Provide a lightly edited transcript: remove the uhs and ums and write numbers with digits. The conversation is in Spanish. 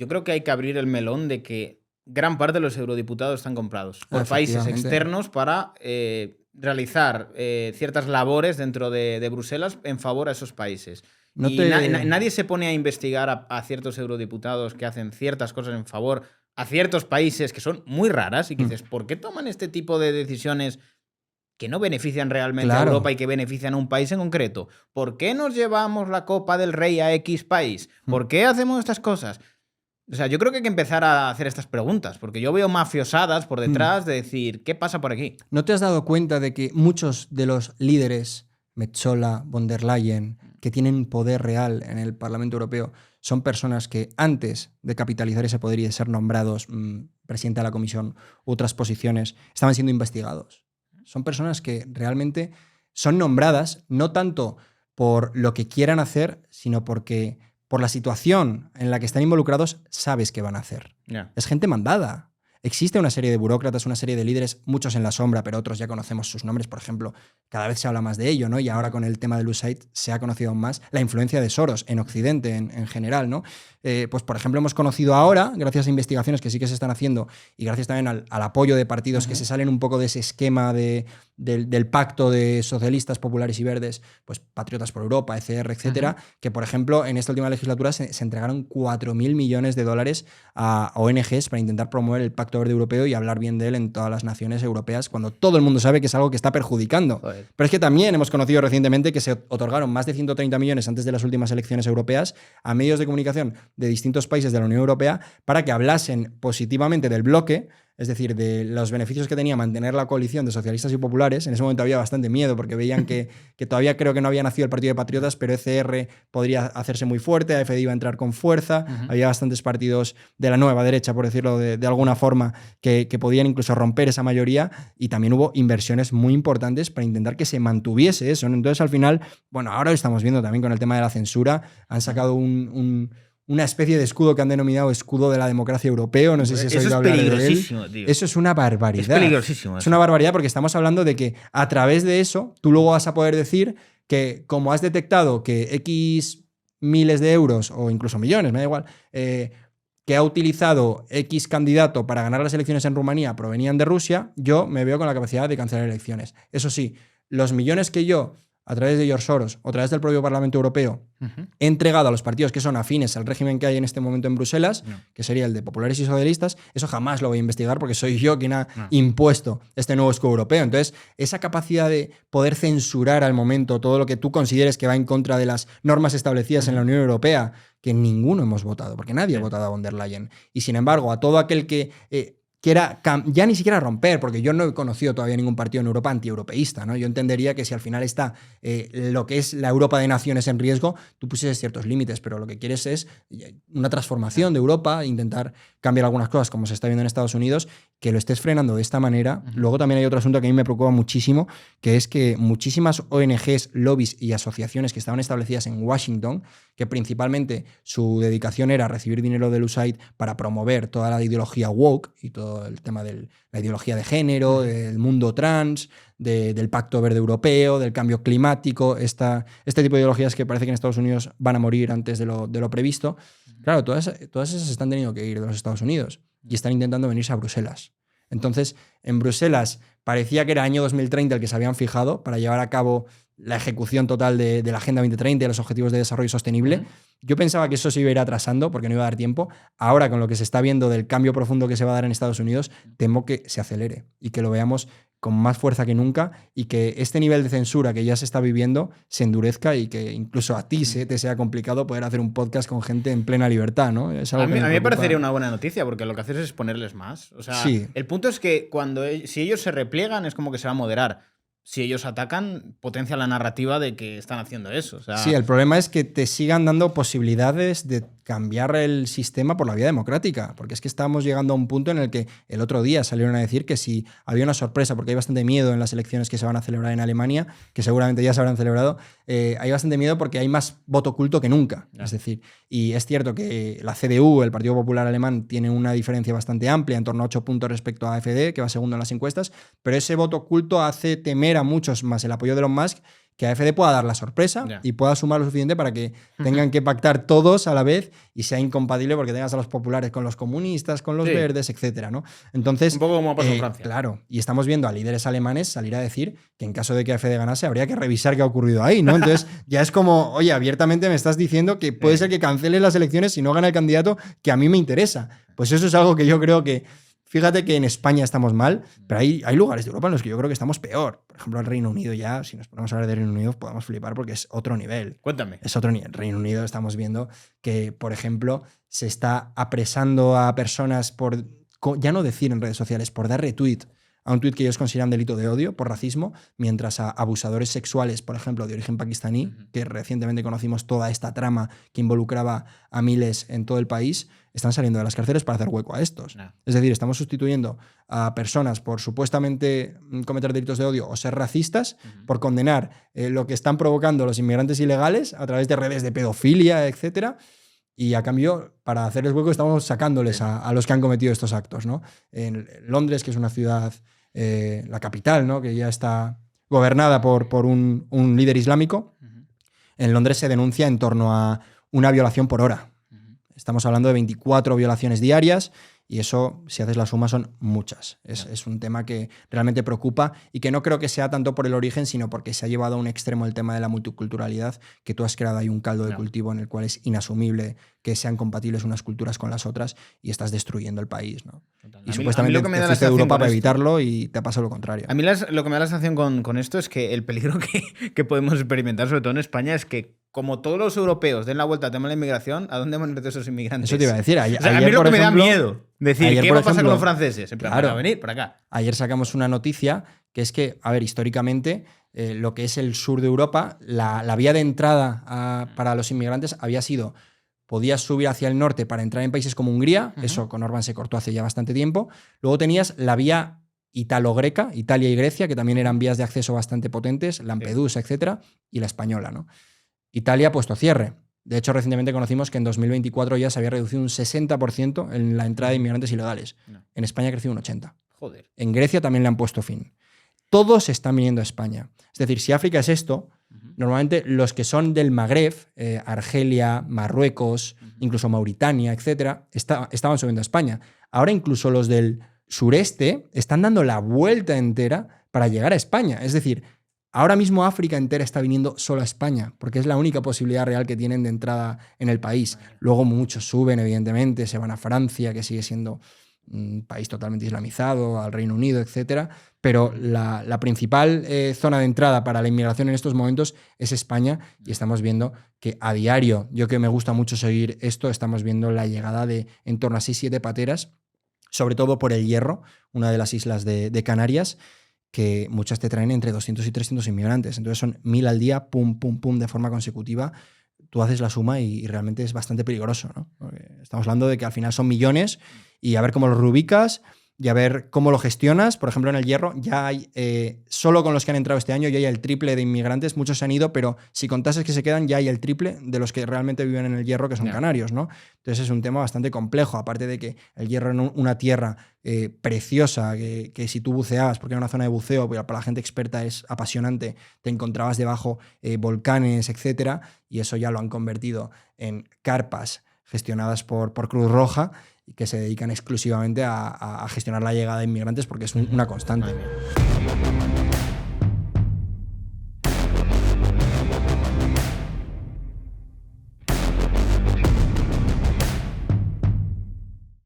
yo creo que hay que abrir el melón de que gran parte de los eurodiputados están comprados por países externos para realizar ciertas labores dentro de Bruselas en favor a esos países. Nadie se pone a investigar a ciertos eurodiputados que hacen ciertas cosas en favor a ciertos países que son muy raras y que dices, ¿por qué toman este tipo de decisiones que no benefician realmente a Europa y que benefician a un país en concreto? ¿Por qué nos llevamos la Copa del Rey a X país? ¿Por qué hacemos estas cosas? O sea, yo creo que hay que empezar a hacer estas preguntas, porque yo veo mafiosadas por detrás de decir, ¿qué pasa por aquí? ¿No te has dado cuenta de que muchos de los líderes, Metsola, von der Leyen, que tienen poder real en el Parlamento Europeo, son personas que antes de capitalizar ese poder y de ser nombrados presidente de la Comisión u otras posiciones, estaban siendo investigados? Son personas que realmente son nombradas no tanto por lo que quieran hacer, sino porque por la situación en la que están involucrados sabes qué van a hacer. Yeah. Es gente mandada. Existe una serie de burócratas, una serie de líderes, muchos en la sombra, pero otros ya conocemos sus nombres, por ejemplo. Cada vez se habla más de ello, ¿no? Y ahora con el tema del USAID se ha conocido aún más la influencia de Soros en Occidente en general, ¿no? Pues, por ejemplo, hemos conocido ahora, gracias a investigaciones que sí que se están haciendo y gracias también al apoyo de partidos que se salen un poco de ese esquema del pacto de socialistas, populares y verdes, pues Patriotas por Europa, ECR, etcétera, que, por ejemplo, en esta última legislatura se entregaron 4.000 millones de dólares a ONGs para intentar promover el Pacto Verde Europeo y hablar bien de él en todas las naciones europeas, cuando todo el mundo sabe que es algo que está perjudicando. Joder. Pero es que también hemos conocido recientemente que se otorgaron más de 130 millones antes de las últimas elecciones europeas a medios de comunicación de distintos países de la Unión Europea para que hablasen positivamente del bloque, es decir, de los beneficios que tenía mantener la coalición de socialistas y populares. En ese momento había bastante miedo porque veían que todavía creo que no había nacido el Partido de Patriotas, pero ECR podría hacerse muy fuerte, AfD iba a entrar con fuerza, había bastantes partidos de la nueva derecha, por decirlo de alguna forma, que podían incluso romper esa mayoría, y también hubo inversiones muy importantes para intentar que se mantuviese eso, ¿no? Entonces, al final, bueno, ahora lo estamos viendo también con el tema de la censura, han sacado una especie de escudo que han denominado escudo de la democracia europeo. No sé si has oído hablar de él. Eso es peligrosísimo, tío. Eso es una barbaridad. Es peligrosísimo. Es una barbaridad porque estamos hablando de que a través de eso tú luego vas a poder decir que como has detectado que X miles de euros o incluso millones, me da igual, que ha utilizado X candidato para ganar las elecciones en Rumanía provenían de Rusia, yo me veo con la capacidad de cancelar elecciones. Eso sí, los millones que yo, a través de George Soros o a través del propio Parlamento Europeo, he entregado a los partidos que son afines al régimen que hay en este momento en Bruselas, que sería el de populares y socialistas, eso jamás lo voy a investigar porque soy yo quien ha impuesto este nuevo escudo europeo. Entonces, esa capacidad de poder censurar al momento todo lo que tú consideres que va en contra de las normas establecidas en la Unión Europea, que ninguno hemos votado, porque nadie ha votado a von der Leyen. Y sin embargo, a todo aquel que quiera ya ni siquiera romper, porque yo no he conocido todavía ningún partido en Europa antieuropeísta, ¿no? Yo entendería que si al final está lo que es la Europa de naciones en riesgo, tú pusieses ciertos límites, pero lo que quieres es una transformación de Europa, intentar cambiar algunas cosas, como se está viendo en Estados Unidos, que lo estés frenando de esta manera. Luego también hay otro asunto que a mí me preocupa muchísimo, que es que muchísimas ONGs, lobbies y asociaciones que estaban establecidas en Washington, que principalmente su dedicación era recibir dinero del USAID para promover toda la ideología woke y todo el tema de la ideología de género, del mundo trans, del Pacto Verde Europeo, del cambio climático, este tipo de ideologías que parece que en Estados Unidos van a morir antes de lo previsto. Claro, todas esas están teniendo que ir de los Estados Unidos y están intentando venirse a Bruselas. Entonces, en Bruselas parecía que era año 2030 el que se habían fijado para llevar a cabo la ejecución total de la Agenda 2030 y de los Objetivos de Desarrollo Sostenible. Yo pensaba que eso se iba a ir atrasando porque no iba a dar tiempo. Ahora, con lo que se está viendo del cambio profundo que se va a dar en Estados Unidos, temo que se acelere y que lo veamos con más fuerza que nunca y que este nivel de censura que ya se está viviendo se endurezca y que incluso a ti te sea complicado poder hacer un podcast con gente en plena libertad, ¿no? Es algo a mí que me parecería una buena noticia porque lo que haces es ponerles más. O sea, sí. El punto es que si ellos se repliegan es como que se va a moderar. Si ellos atacan, potencia la narrativa de que están haciendo eso. O sea, sí, el problema es que te sigan dando posibilidades de cambiar el sistema por la vía democrática, porque es que estamos llegando a un punto en el que el otro día salieron a decir que si había una sorpresa, porque hay bastante miedo en las elecciones que se van a celebrar en Alemania, que seguramente ya se habrán celebrado, hay bastante miedo porque hay más voto oculto que nunca. Es decir, y es cierto que la CDU, el Partido Popular Alemán, tiene una diferencia bastante amplia, en torno a 8 puntos respecto a AfD, que va segundo en las encuestas, pero ese voto oculto hace temer a muchos, más el apoyo de Elon Musk, que AFD pueda dar la sorpresa y pueda sumar lo suficiente para que tengan que pactar todos a la vez y sea incompatible porque tengas a los populares con los comunistas, con los verdes, etcétera, ¿no? Entonces, un poco como pasó en Francia. Claro, y estamos viendo a líderes alemanes salir a decir que en caso de que AfD ganase habría que revisar qué ha ocurrido ahí, ¿no? Entonces ya es como, oye, abiertamente me estás diciendo que puede ser que canceles las elecciones si no gana el candidato que a mí me interesa. Pues eso es algo que yo creo que, fíjate que en España estamos mal, pero hay lugares de Europa en los que yo creo que estamos peor. Por ejemplo, el Reino Unido ya, si nos ponemos a hablar de Reino Unido, podemos flipar porque es otro nivel. Cuéntame. Es otro nivel. Reino Unido estamos viendo que, por ejemplo, se está apresando a personas por, ya no decir en redes sociales, por dar retweet a un tuit que ellos consideran delito de odio por racismo, mientras a abusadores sexuales, por ejemplo, de origen pakistaní, que recientemente conocimos toda esta trama que involucraba a miles en todo el país, están saliendo de las cárceles para hacer hueco a estos. No. Es decir, estamos sustituyendo a personas por supuestamente cometer delitos de odio o ser racistas por condenar lo que están provocando los inmigrantes ilegales a través de redes de pedofilia, etcétera. Y a cambio, para hacerles hueco, estamos sacándoles a los que han cometido estos actos, ¿no? En Londres, que es una ciudad, la capital, ¿no? Que ya está gobernada por un líder islámico, en Londres se denuncia en torno a una violación por hora. Estamos hablando de 24 violaciones diarias y eso, si haces la suma, son muchas. Es un tema que realmente preocupa y que no creo que sea tanto por el origen, sino porque se ha llevado a un extremo el tema de la multiculturalidad, que tú has creado ahí un caldo de cultivo en el cual es inasumible que sean compatibles unas culturas con las otras y estás destruyendo el país, ¿no? Y supuestamente te fuiste de Europa para evitarlo y te ha pasado lo contrario. A mí lo que me da la sensación con esto es que el peligro que podemos experimentar, sobre todo en España, es que como todos los europeos den la vuelta al tema de la inmigración, ¿a dónde van a ir esos inmigrantes? Eso te iba a decir. A mí lo que me da miedo decir, ¿qué va a pasar con los franceses? En plan, para venir para acá. Ayer sacamos una noticia que es que, a ver, históricamente, lo que es el sur de Europa, la vía de entrada para los inmigrantes había sido, podías subir hacia el norte para entrar en países como Hungría, eso con Orbán se cortó hace ya bastante tiempo. Luego tenías la vía italo-greca, Italia y Grecia, que también eran vías de acceso bastante potentes, Lampedusa, etcétera, y la española, ¿no? Italia ha puesto cierre. De hecho, recientemente conocimos que en 2024 ya se había reducido un 60% en la entrada de inmigrantes ilegales. No. En España ha crecido un 80%. Joder. En Grecia también le han puesto fin. Todos están viniendo a España. Es decir, si África es esto, normalmente los que son del Magreb, Argelia, Marruecos, incluso Mauritania, etcétera, estaban subiendo a España. Ahora incluso los del sureste están dando la vuelta entera para llegar a España. Es decir, ahora mismo África entera está viniendo solo a España, porque es la única posibilidad real que tienen de entrada en el país. Luego muchos suben, evidentemente, se van a Francia, que sigue siendo un país totalmente islamizado, al Reino Unido, etcétera. Pero la principal zona de entrada para la inmigración en estos momentos es España y estamos viendo que a diario, yo que me gusta mucho seguir esto, estamos viendo la llegada de en torno a 6-7 pateras, sobre todo por El Hierro, una de las islas de Canarias, que muchas te traen entre 200 y 300 inmigrantes. Entonces son 1000 al día, pum, pum, pum, de forma consecutiva. Tú haces la suma y realmente es bastante peligroso, ¿no? Porque estamos hablando de que al final son millones y a ver cómo los reubicas y a ver cómo lo gestionas. Por ejemplo, en El Hierro ya hay, solo con los que han entrado este año, ya hay el triple de inmigrantes. Muchos se han ido, pero si contases que se quedan, ya hay el triple de los que realmente viven en El Hierro, que son canarios, ¿no? Entonces es un tema bastante complejo. Aparte de que El Hierro es una tierra preciosa, que si tú buceabas, porque era una zona de buceo, pero para la gente experta es apasionante, te encontrabas debajo volcanes, etcétera, y eso ya lo han convertido en carpas gestionadas por Cruz Roja, que se dedican exclusivamente a gestionar la llegada de inmigrantes porque es una constante.